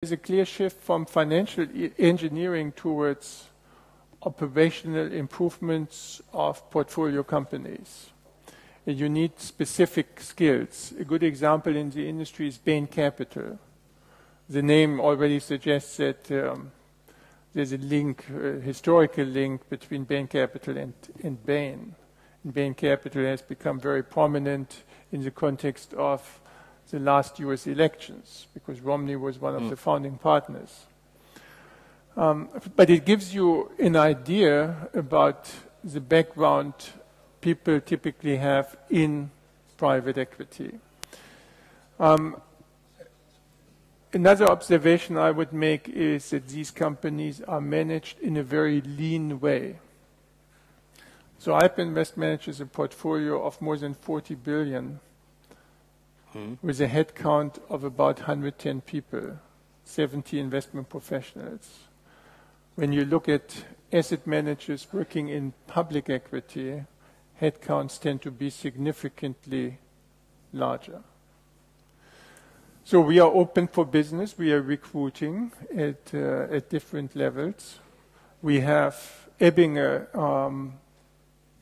There's a clear shift from financial engineering towards operational improvements of portfolio companies. And you need specific skills. A good example in the industry is Bain Capital. The name already suggests that there's a link, a historical link between Bain Capital and Bain. And Bain Capital has become very prominent in the context of the last US elections, because Romney was one of the founding partners. But it gives you an idea about the background people typically have in private equity. Another observation I would make is that these companies are managed in a very lean way. So AlpInvest manages a portfolio of more than 40 billion with a headcount of about 110 people, 70 investment professionals. When you look at asset managers working in public equity, headcounts tend to be significantly larger. So we are open for business. We are recruiting at different levels. We have Ebbinger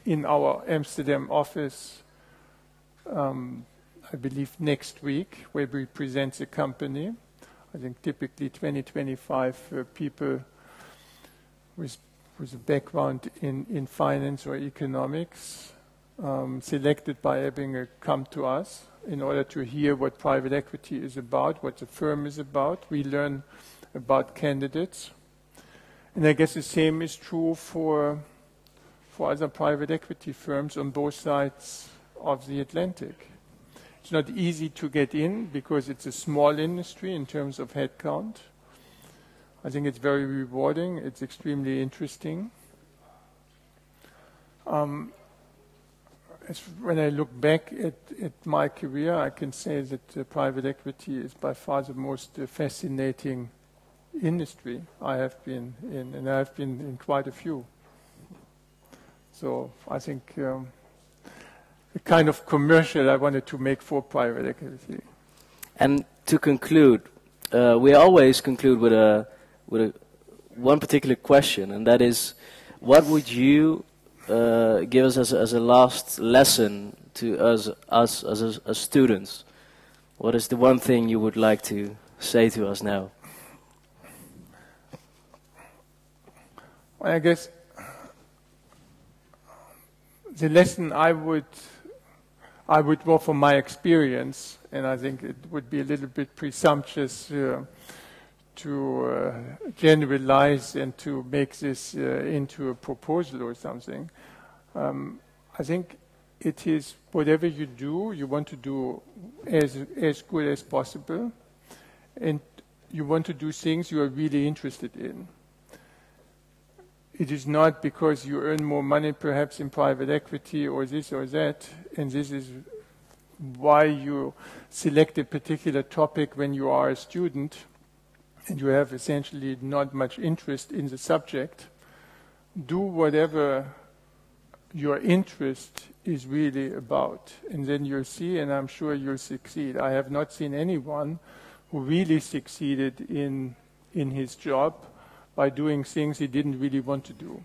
in our Amsterdam office, I believe next week, where we present the company. I think typically 20-25 people with a background in finance or economics, selected by Ebbinger, come to us in order to hear what private equity is about, what the firm is about. We learn about candidates. And I guess the same is true for other private equity firms on both sides of the Atlantic. It's not easy to get in because it's a small industry in terms of headcount. I think it's very rewarding. It's extremely interesting. When I look back at my career, I can say that private equity is by far the most fascinating industry I have been in, and I've been in quite a few. So I think the kind of commercial I wanted to make for private equity. And to conclude, we always conclude with one particular question, and that is, what would you give us as a last lesson to us as students? What is the one thing you would like to say to us now? Well, I guess the lesson I would draw from my experience, and I think it would be a little bit presumptuous to generalize and to make this into a proposal or something. I think it is whatever you do, you want to do as good as possible, and you want to do things you are really interested in. It is not because you earn more money perhaps in private equity or this or that, and this is why you select a particular topic when you are a student and you have essentially not much interest in the subject. Do whatever your interest is really about, and then you'll see, and I'm sure you'll succeed. I have not seen anyone who really succeeded in his job by doing things he didn't really want to do.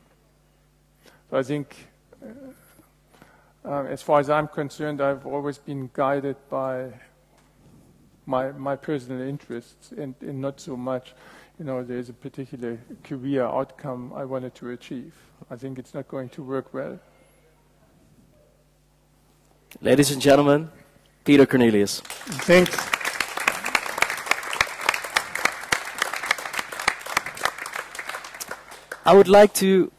So I think, as far as I'm concerned, I've always been guided by my personal interests and not so much, there's a particular career outcome I wanted to achieve. I think it's not going to work well. Ladies and gentlemen, Peter Cornelius. Thanks. I would like to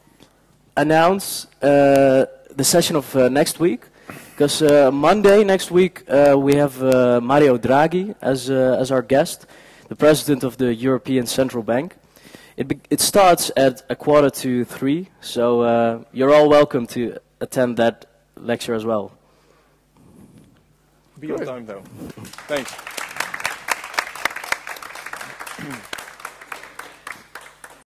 announce the session of next week, because Monday next week we have Mario Draghi as our guest, the president of the European Central Bank. It starts at 2:45, so you're all welcome to attend that lecture as well. Be on time though. Thanks.